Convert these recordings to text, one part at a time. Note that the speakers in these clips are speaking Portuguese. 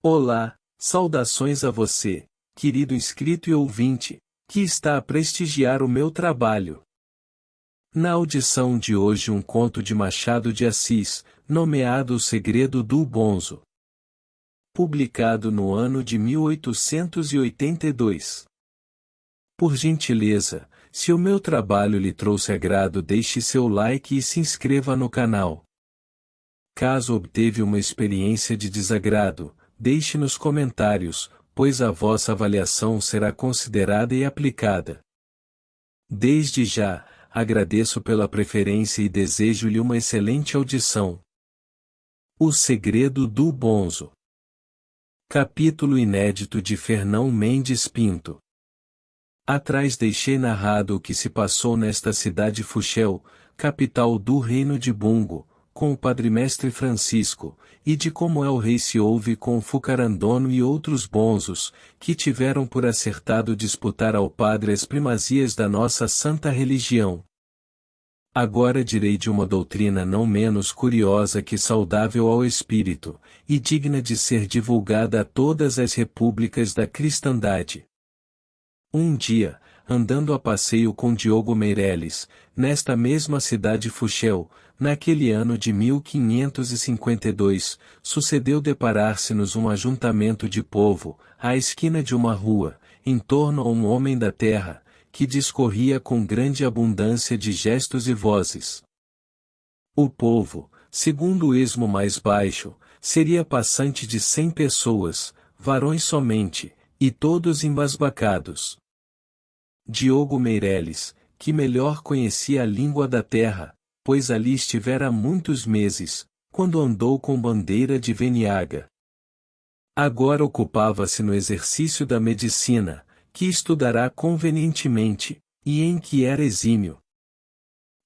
Olá, saudações a você, querido inscrito e ouvinte, que está a prestigiar o meu trabalho. Na audição de hoje um conto de Machado de Assis, nomeado O Segredo do Bonzo. Publicado no ano de 1882. Por gentileza, se o meu trabalho lhe trouxe agrado, deixe seu like e se inscreva no canal. Caso obteve uma experiência de desagrado, deixe nos comentários, pois a vossa avaliação será considerada e aplicada. Desde já, agradeço pela preferência e desejo-lhe uma excelente audição. O Segredo do Bonzo. Capítulo inédito de Fernão Mendes Pinto. Atrás deixei narrado o que se passou nesta cidade Fuxel, capital do reino de Bungo, com o padre-mestre Francisco, e de como el rei se houve com o Fucarandono e outros bonzos, que tiveram por acertado disputar ao padre as primazias da nossa santa religião. Agora direi de uma doutrina não menos curiosa que saudável ao espírito, e digna de ser divulgada a todas as repúblicas da cristandade. Um dia, andando a passeio com Diogo Meireles, nesta mesma cidade Fuxel, naquele ano de 1552, sucedeu deparar-se-nos um ajuntamento de povo, à esquina de uma rua, em torno a um homem da terra, que discorria com grande abundância de gestos e vozes. O povo, segundo o esmo mais baixo, seria passante de 100 pessoas, varões somente, e todos embasbacados. Diogo Meireles, que melhor conhecia a língua da terra, pois ali estivera há muitos meses, quando andou com bandeira de Veniaga. Agora ocupava-se no exercício da medicina, que estudará convenientemente, e em que era exímio.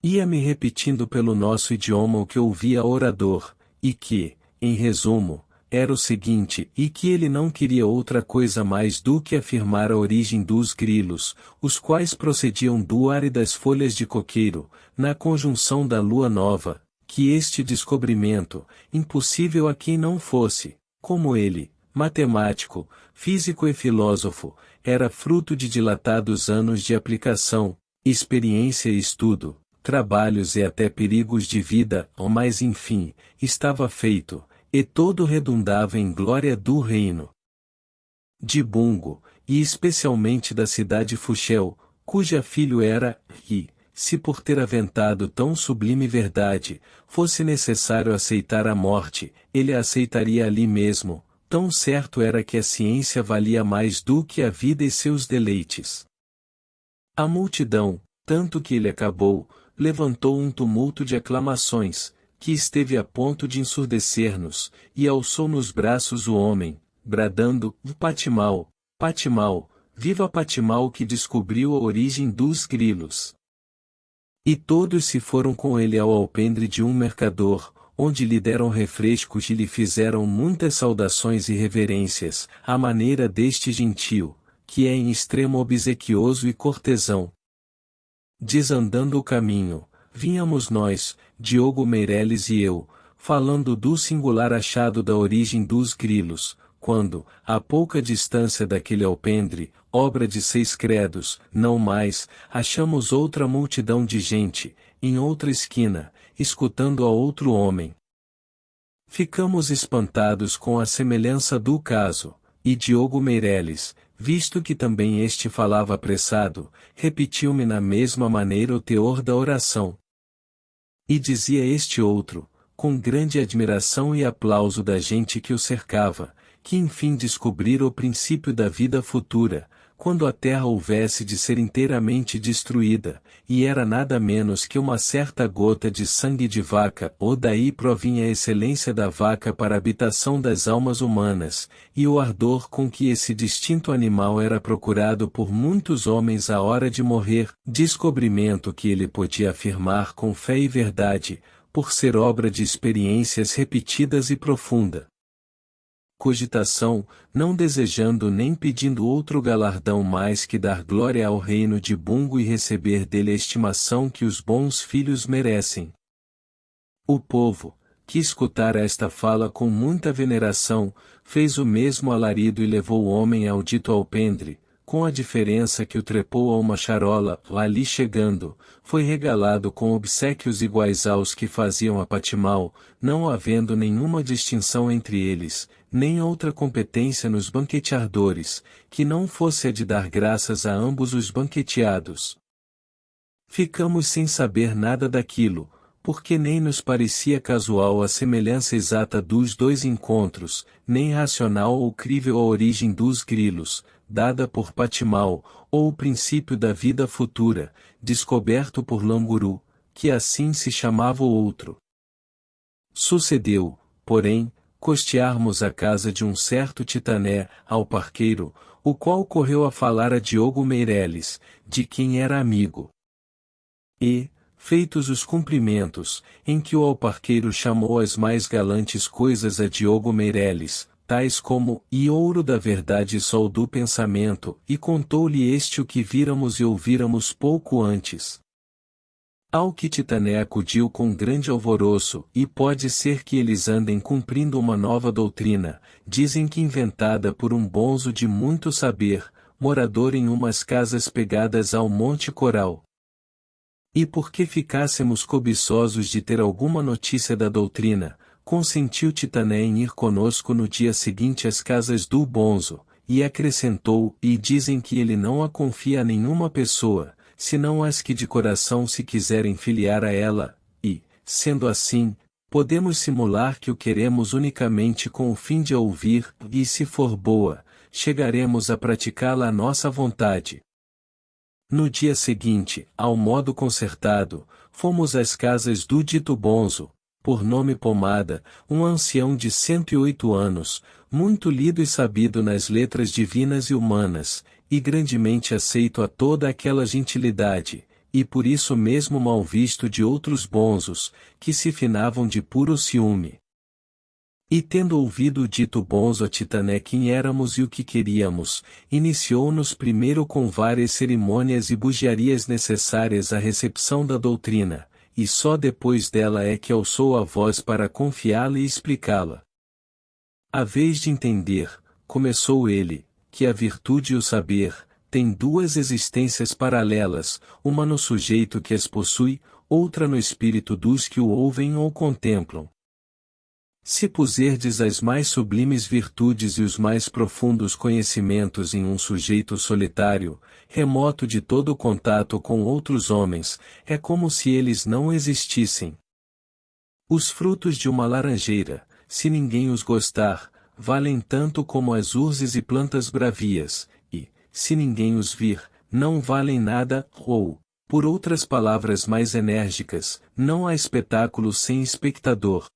Ia-me repetindo pelo nosso idioma o que ouvia orador, e que, em resumo, era o seguinte, e que ele não queria outra coisa mais do que afirmar a origem dos grilos, os quais procediam do ar e das folhas de coqueiro, na conjunção da lua nova, que este descobrimento, impossível a quem não fosse, como ele, matemático, físico e filósofo, era fruto de dilatados anos de aplicação, experiência e estudo, trabalhos e até perigos de vida, mas enfim, estava feito, e todo redundava em glória do reino de Bungo, e especialmente da cidade Fuxel, cuja filho era, e, se por ter aventado tão sublime verdade, fosse necessário aceitar a morte, ele a aceitaria ali mesmo, tão certo era que a ciência valia mais do que a vida e seus deleites. A multidão, tanto que ele acabou, levantou um tumulto de aclamações, que esteve a ponto de ensurdecer-nos, e alçou nos braços o homem, bradando, Patimal, Patimal, viva Patimal que descobriu a origem dos grilos. E todos se foram com ele ao alpendre de um mercador, onde lhe deram refrescos e lhe fizeram muitas saudações e reverências, à maneira deste gentio, que é em extremo obsequioso e cortesão. Desandando o caminho, vínhamos nós, Diogo Meireles e eu, falando do singular achado da origem dos grilos, quando, a pouca distância daquele alpendre, obra de 6 credos, não mais, achamos outra multidão de gente, em outra esquina, escutando a outro homem. Ficamos espantados com a semelhança do caso, e Diogo Meireles, visto que também este falava apressado, repetiu-me na mesma maneira o teor da oração. E dizia este outro, com grande admiração e aplauso da gente que o cercava, que enfim descobrira o princípio da vida futura, quando a terra houvesse de ser inteiramente destruída, e era nada menos que uma certa gota de sangue de vaca, ou daí provinha a excelência da vaca para a habitação das almas humanas, e o ardor com que esse distinto animal era procurado por muitos homens à hora de morrer, descobrimento que ele podia afirmar com fé e verdade, por ser obra de experiências repetidas e profunda cogitação, não desejando nem pedindo outro galardão mais que dar glória ao reino de Bungo e receber dele a estimação que os bons filhos merecem. O povo, que escutara esta fala com muita veneração, fez o mesmo alarido e levou o homem ao dito alpendre, com a diferença que o trepou a uma charola, ali chegando, foi regalado com obséquios iguais aos que faziam a Patimal, não havendo nenhuma distinção entre eles, nem outra competência nos banqueteadores, que não fosse a de dar graças a ambos os banqueteados. Ficamos sem saber nada daquilo, porque nem nos parecia casual a semelhança exata dos dois encontros, nem racional ou crível a origem dos grilos, dada por Patimal, ou o princípio da vida futura, descoberto por Languru, que assim se chamava o outro. Sucedeu, porém, costearmos a casa de um certo Titané, ao parqueiro, o qual correu a falar a Diogo Meireles, de quem era amigo. E, feitos os cumprimentos, em que o alparqueiro chamou as mais galantes coisas a Diogo Meireles, tais como, e ouro da verdade e sol do pensamento, e contou-lhe este o que víramos e ouvíramos pouco antes. Ao que Titané acudiu com grande alvoroço, e pode ser que eles andem cumprindo uma nova doutrina, dizem que inventada por um bonzo de muito saber, morador em umas casas pegadas ao Monte Coral. E porque ficássemos cobiçosos de ter alguma notícia da doutrina, consentiu Titané em ir conosco no dia seguinte às casas do bonzo, e acrescentou, e dizem que ele não a confia a nenhuma pessoa, senão as que de coração se quiserem filiar a ela, e, sendo assim, podemos simular que o queremos unicamente com o fim de a ouvir, e se for boa, chegaremos a praticá-la à nossa vontade. No dia seguinte, ao modo concertado, fomos às casas do dito bonzo, por nome Pomada, um ancião de 108 anos, muito lido e sabido nas letras divinas e humanas, e grandemente aceito a toda aquela gentilidade, e por isso mesmo mal visto de outros bonzos, que se finavam de puro ciúme. E tendo ouvido o dito bonzo a Titané quem éramos e o que queríamos, iniciou-nos primeiro com várias cerimônias e bugiarias necessárias à recepção da doutrina, e só depois dela é que alçou a voz para confiá-la e explicá-la. A vez de entender, começou ele, que a virtude e o saber, têm duas existências paralelas, uma no sujeito que as possui, outra no espírito dos que o ouvem ou contemplam. Se puserdes as mais sublimes virtudes e os mais profundos conhecimentos em um sujeito solitário, remoto de todo contato com outros homens, é como se eles não existissem. Os frutos de uma laranjeira, se ninguém os gostar, valem tanto como as urzes e plantas bravias, e, se ninguém os vir, não valem nada, ou, por outras palavras mais enérgicas, não há espetáculo sem espectador.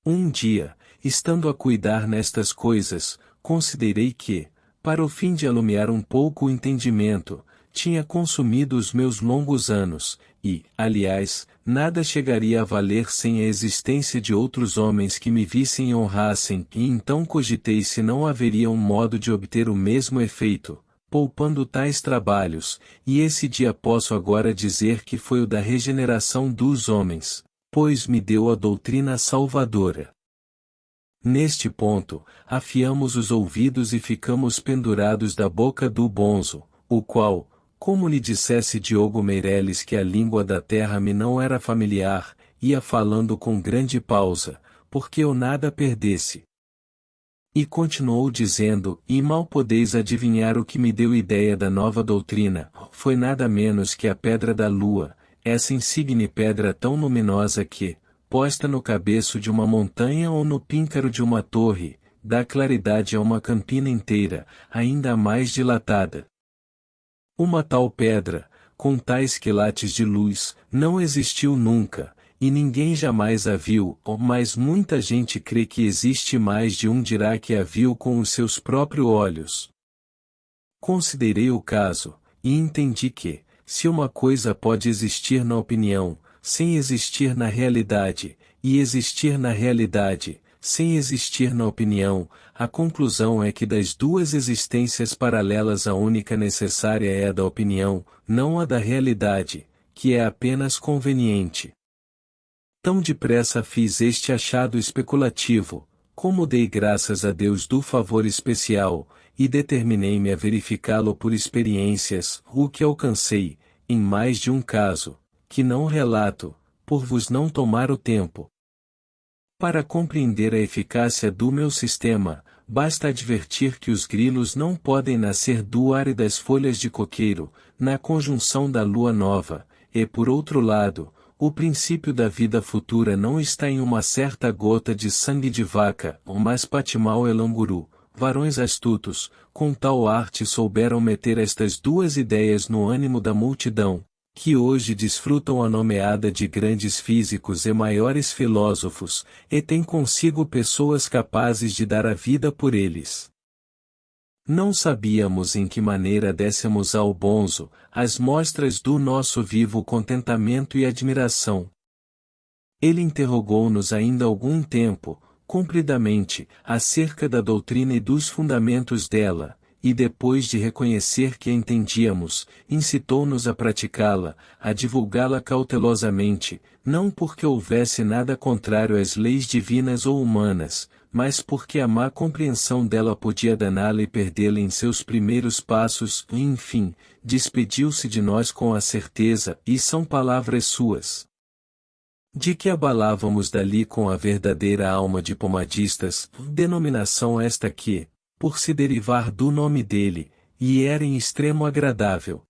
Um dia, estando a cuidar nestas coisas, considerei que, para o fim de alumiar um pouco o entendimento, tinha consumido os meus longos anos, e, aliás, nada chegaria a valer sem a existência de outros homens que me vissem e honrassem, e então cogitei se não haveria um modo de obter o mesmo efeito, poupando tais trabalhos, e esse dia posso agora dizer que foi o da regeneração dos homens, pois me deu a doutrina salvadora. Neste ponto, afiamos os ouvidos e ficamos pendurados da boca do bonzo, o qual, como lhe dissesse Diogo Meireles que a língua da terra me não era familiar, ia falando com grande pausa, porque eu nada perdesse. E continuou dizendo, e mal podeis adivinhar o que me deu ideia da nova doutrina, foi nada menos que a pedra da lua, essa insigne pedra tão luminosa que, posta no cabeço de uma montanha ou no píncaro de uma torre, dá claridade a uma campina inteira, ainda mais dilatada. Uma tal pedra, com tais quilates de luz, não existiu nunca, e ninguém jamais a viu, mas muita gente crê que existe mais de um dirá que a viu com os seus próprios olhos. Considerei o caso, e entendi que, se uma coisa pode existir na opinião, sem existir na realidade, e existir na realidade, sem existir na opinião, a conclusão é que das duas existências paralelas a única necessária é a da opinião, não a da realidade, que é apenas conveniente. Tão depressa fiz este achado especulativo, como dei graças a Deus do favor especial, e determinei-me a verificá-lo por experiências, o que alcancei, em mais de um caso, que não relato, por vos não tomar o tempo. Para compreender a eficácia do meu sistema, basta advertir que os grilos não podem nascer do ar e das folhas de coqueiro, na conjunção da lua nova, e por outro lado, o princípio da vida futura não está em uma certa gota de sangue de vaca, mas Patimal e Languru, varões astutos, com tal arte souberam meter estas duas ideias no ânimo da multidão, que hoje desfrutam a nomeada de grandes físicos e maiores filósofos, e têm consigo pessoas capazes de dar a vida por eles. Não sabíamos em que maneira dessemos ao bonzo as mostras do nosso vivo contentamento e admiração. Ele interrogou-nos ainda algum tempo, compridamente, acerca da doutrina e dos fundamentos dela, e depois de reconhecer que a entendíamos, incitou-nos a praticá-la, a divulgá-la cautelosamente, não porque houvesse nada contrário às leis divinas ou humanas, mas porque a má compreensão dela podia daná-la e perdê-la em seus primeiros passos, e enfim, despediu-se de nós com a certeza, e são palavras suas, de que abalávamos dali com a verdadeira alma de pomadistas, denominação esta que, por se derivar do nome dele, e era em extremo agradável.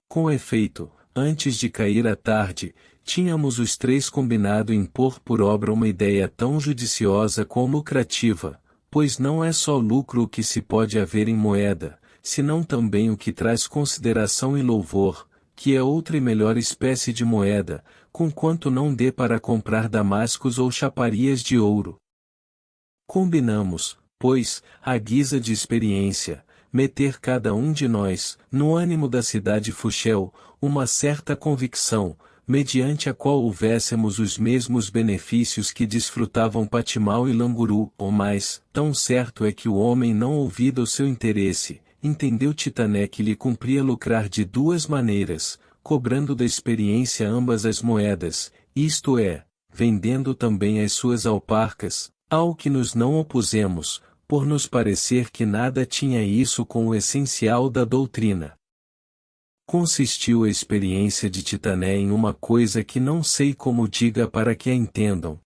Com efeito, antes de cair a tarde, tínhamos os três combinado em pôr por obra uma ideia tão judiciosa como lucrativa, pois não é só lucro o que se pode haver em moeda, senão também o que traz consideração e louvor, que é outra e melhor espécie de moeda, conquanto não dê para comprar damascos ou chaparias de ouro. Combinamos, pois, à guisa de experiência, meter cada um de nós, no ânimo da cidade Fuxel, uma certa convicção, mediante a qual houvéssemos os mesmos benefícios que desfrutavam Patimal e Languru, ou mais, tão certo é que o homem não ouvida o seu interesse, entendeu Titané que lhe cumpria lucrar de duas maneiras, cobrando da experiência ambas as moedas, isto é, vendendo também as suas alparcas, ao que nos não opusemos, por nos parecer que nada tinha isso com o essencial da doutrina. Consistiu a experiência de Titané em uma coisa que não sei como diga para que a entendam.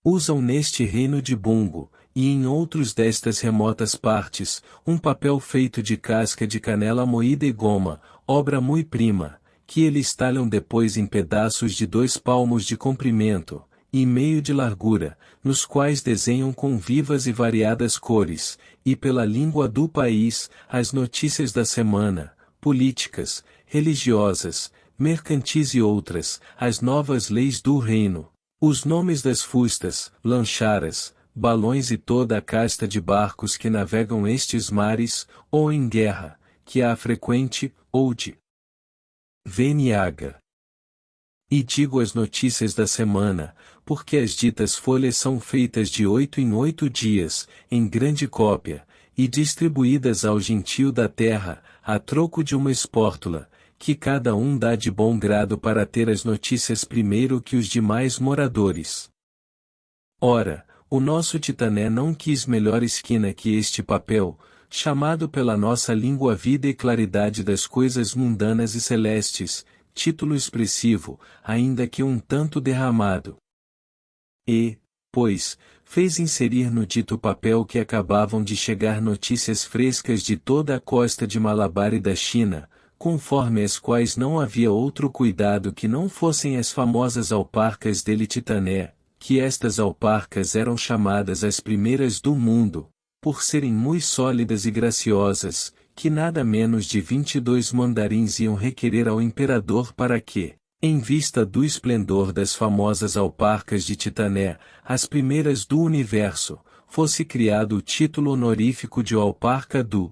Usam neste reino de Bungo, e em outros destas remotas partes, um papel feito de casca de canela moída e goma, obra muito prima, que eles talham depois em pedaços de 2 palmos de comprimento, e meio de largura, nos quais desenham com vivas e variadas cores, e pela língua do país, as notícias da semana, políticas, religiosas, mercantis e outras, as novas leis do reino, os nomes das fustas, lancharas, balões e toda a casta de barcos que navegam estes mares, ou em guerra, que há frequente, ou de veniaga. E digo as notícias da semana, porque as ditas folhas são feitas de 8 em 8 dias, em grande cópia, e distribuídas ao gentio da terra, a troco de uma espórtula, que cada um dá de bom grado para ter as notícias primeiro que os demais moradores. Ora, o nosso Titané não quis melhor esquina que este papel, chamado pela nossa língua vida e claridade das coisas mundanas e celestes, título expressivo, ainda que um tanto derramado. E, pois, fez inserir no dito papel que acabavam de chegar notícias frescas de toda a costa de Malabar e da China, conforme as quais não havia outro cuidado que não fossem as famosas alparcas dele Titané, que estas alparcas eram chamadas as primeiras do mundo, por serem muito sólidas e graciosas, que nada menos de 22 mandarins iam requerer ao imperador para que, em vista do esplendor das famosas alparcas de Titané, as primeiras do universo, fosse criado o título honorífico de alparca do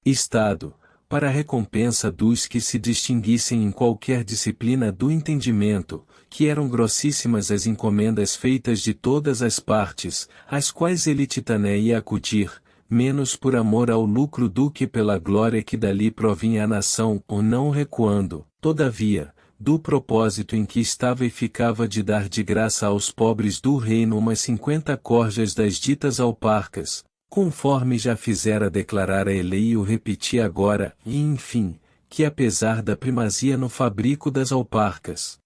Estado, para a recompensa dos que se distinguissem em qualquer disciplina do entendimento, que eram grossíssimas as encomendas feitas de todas as partes, às quais ele Titané ia acudir, menos por amor ao lucro do que pela glória que dali provinha à nação, ou não recuando, todavia, do propósito em que estava e ficava de dar de graça aos pobres do reino umas 50 corjas das ditas alparcas, conforme já fizera declarar a ele e o repetia agora, e enfim, que apesar da primazia no fabrico das alparcas,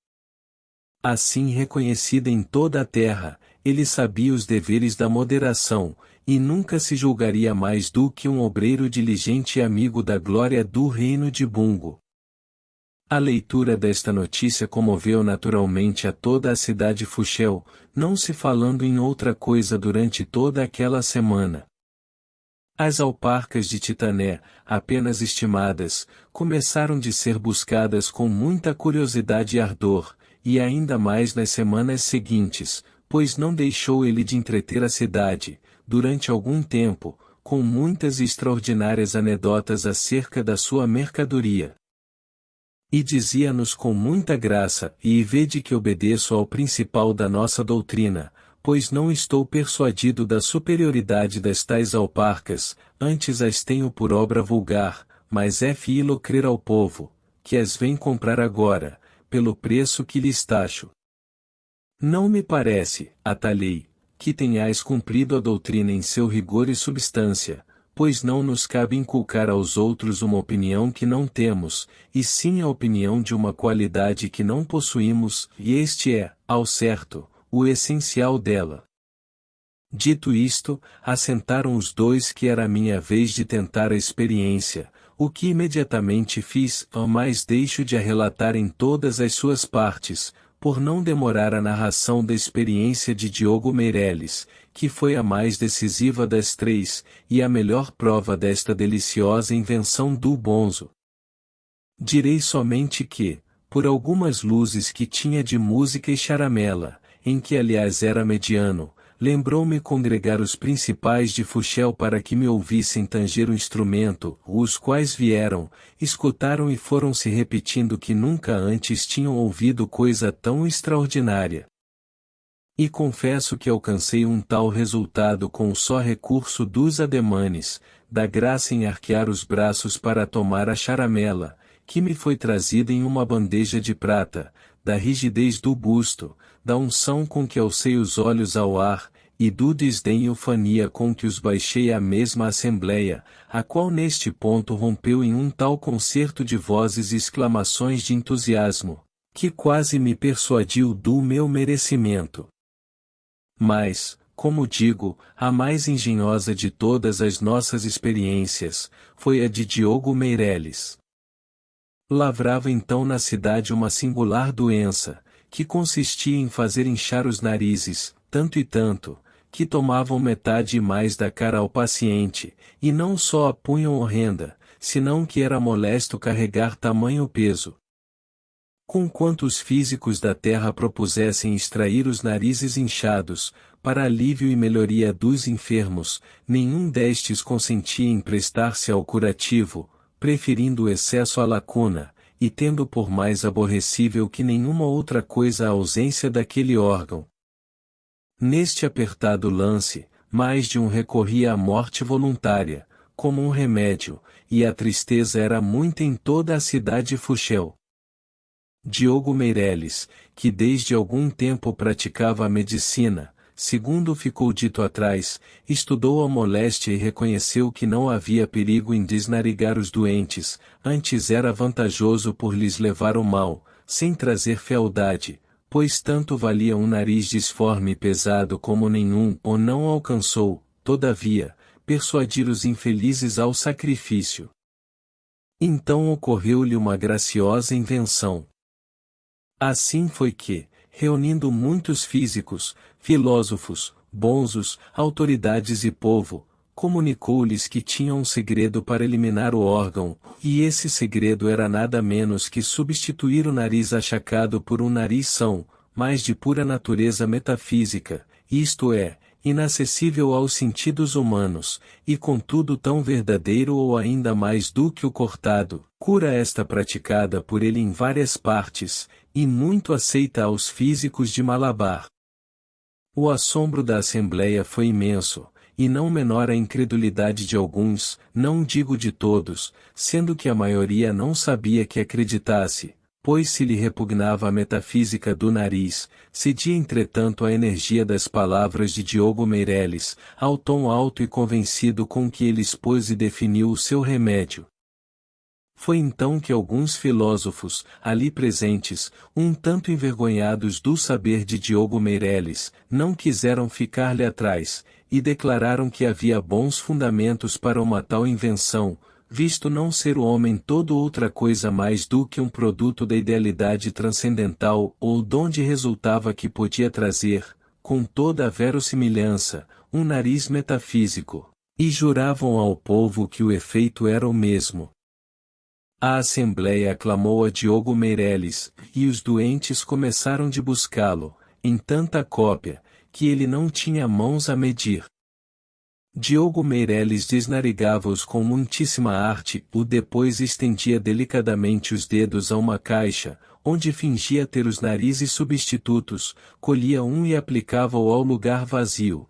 assim reconhecida em toda a terra, ele sabia os deveres da moderação, e nunca se julgaria mais do que um obreiro diligente e amigo da glória do reino de Bungo. A leitura desta notícia comoveu naturalmente a toda a cidade Fuxel, não se falando em outra coisa durante toda aquela semana. As alparcas de Titané, apenas estimadas, começaram de ser buscadas com muita curiosidade e ardor, e ainda mais nas semanas seguintes, pois não deixou ele de entreter a cidade, durante algum tempo, com muitas e extraordinárias anedotas acerca da sua mercadoria. E dizia-nos com muita graça, e vede que obedeço ao principal da nossa doutrina, pois não estou persuadido da superioridade das tais alparcas, antes as tenho por obra vulgar, mas é filo crer ao povo, que as vem comprar agora, pelo preço que lhes taxo. Não me parece, atalhei, que tenhais cumprido a doutrina em seu rigor e substância, pois não nos cabe inculcar aos outros uma opinião que não temos, e sim a opinião de uma qualidade que não possuímos, e este é, ao certo, o essencial dela. Dito isto, assentaram os dois que era a minha vez de tentar a experiência, o que imediatamente fiz, mas deixo de a relatar em todas as suas partes, por não demorar a narração da experiência de Diogo Meireles, que foi a mais decisiva das três, e a melhor prova desta deliciosa invenção do bonzo. Direi somente que, por algumas luzes que tinha de música e charamela, em que aliás era mediano, lembrou-me congregar os principais de Fuxel para que me ouvissem tanger o instrumento, os quais vieram, escutaram e foram se repetindo que nunca antes tinham ouvido coisa tão extraordinária. E confesso que alcancei um tal resultado com o só recurso dos ademanes, da graça em arquear os braços para tomar a charamela, que me foi trazida em uma bandeja de prata, da rigidez do busto, da unção com que alcei os olhos ao ar, e do desdém e ufania com que os baixei à mesma assembleia, a qual neste ponto rompeu em um tal concerto de vozes e exclamações de entusiasmo, que quase me persuadiu do meu merecimento. Mas, como digo, a mais engenhosa de todas as nossas experiências, foi a de Diogo Meireles. Lavrava então na cidade uma singular doença, que consistia em fazer inchar os narizes, tanto e tanto, que tomavam metade e mais da cara ao paciente, e não só a punham horrenda, senão que era molesto carregar tamanho peso. Conquanto os físicos da terra propusessem extrair os narizes inchados, para alívio e melhoria dos enfermos, nenhum destes consentia em prestar-se ao curativo, preferindo o excesso à lacuna, e tendo por mais aborrecível que nenhuma outra coisa a ausência daquele órgão. Neste apertado lance, mais de um recorria à morte voluntária, como um remédio, e a tristeza era muita em toda a cidade Fuxel. Diogo Meireles, que desde algum tempo praticava a medicina, segundo ficou dito atrás, estudou a moléstia e reconheceu que não havia perigo em desnarigar os doentes, antes era vantajoso por lhes levar o mal, sem trazer fealdade, pois tanto valia um nariz disforme e pesado como nenhum, ou não alcançou, todavia, persuadir os infelizes ao sacrifício. Então ocorreu-lhe uma graciosa invenção. Assim foi que, reunindo muitos físicos, filósofos, bonzos, autoridades e povo, comunicou-lhes que tinha um segredo para eliminar o órgão, e esse segredo era nada menos que substituir o nariz achacado por um nariz são, mas de pura natureza metafísica, isto é, inacessível aos sentidos humanos, e contudo tão verdadeiro ou ainda mais do que o cortado, cura esta praticada por ele em várias partes, e muito aceita aos físicos de Malabar. O assombro da assembleia foi imenso, e não menor a incredulidade de alguns, não digo de todos, sendo que a maioria não sabia que acreditasse, pois se lhe repugnava a metafísica do nariz, cedia entretanto à energia das palavras de Diogo Meirelles, ao tom alto e convencido com que ele expôs e definiu o seu remédio. Foi então que alguns filósofos, ali presentes, um tanto envergonhados do saber de Diogo Meirelles, não quiseram ficar-lhe atrás, e declararam que havia bons fundamentos para uma tal invenção, visto não ser o homem todo outra coisa mais do que um produto da idealidade transcendental ou donde resultava que podia trazer, com toda a verossimilhança, um nariz metafísico, e juravam ao povo que o efeito era o mesmo. A Assembleia aclamou a Diogo Meirelles, e os doentes começaram de buscá-lo, em tanta cópia, que ele não tinha mãos a medir. Diogo Meirelles desnarigava-os com muitíssima arte, o depois estendia delicadamente os dedos a uma caixa, onde fingia ter os narizes substitutos, colhia um e aplicava-o ao lugar vazio.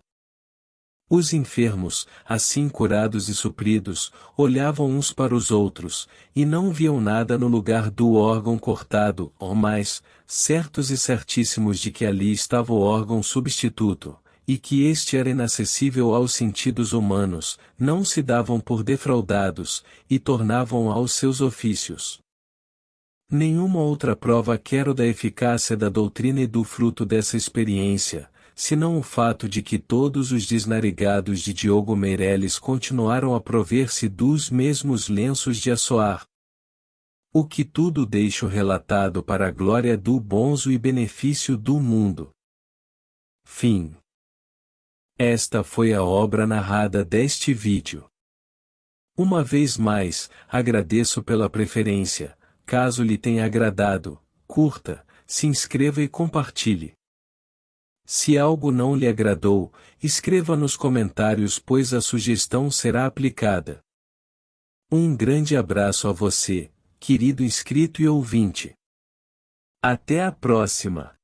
Os enfermos, assim curados e supridos, olhavam uns para os outros, e não viam nada no lugar do órgão cortado, ou mais, certos e certíssimos de que ali estava o órgão substituto, e que este era inacessível aos sentidos humanos, não se davam por defraudados, e tornavam aos seus ofícios. Nenhuma outra prova quero da eficácia da doutrina e do fruto dessa experiência, senão o fato de que todos os desnarigados de Diogo Meirelles continuaram a prover-se dos mesmos lenços de assoar. O que tudo deixo relatado para a glória do bonzo e benefício do mundo. Fim. Esta foi a obra narrada deste vídeo. Uma vez mais, agradeço pela preferência. Caso lhe tenha agradado, curta, se inscreva e compartilhe. Se algo não lhe agradou, escreva nos comentários pois a sugestão será aplicada. Um grande abraço a você, querido inscrito e ouvinte. Até a próxima!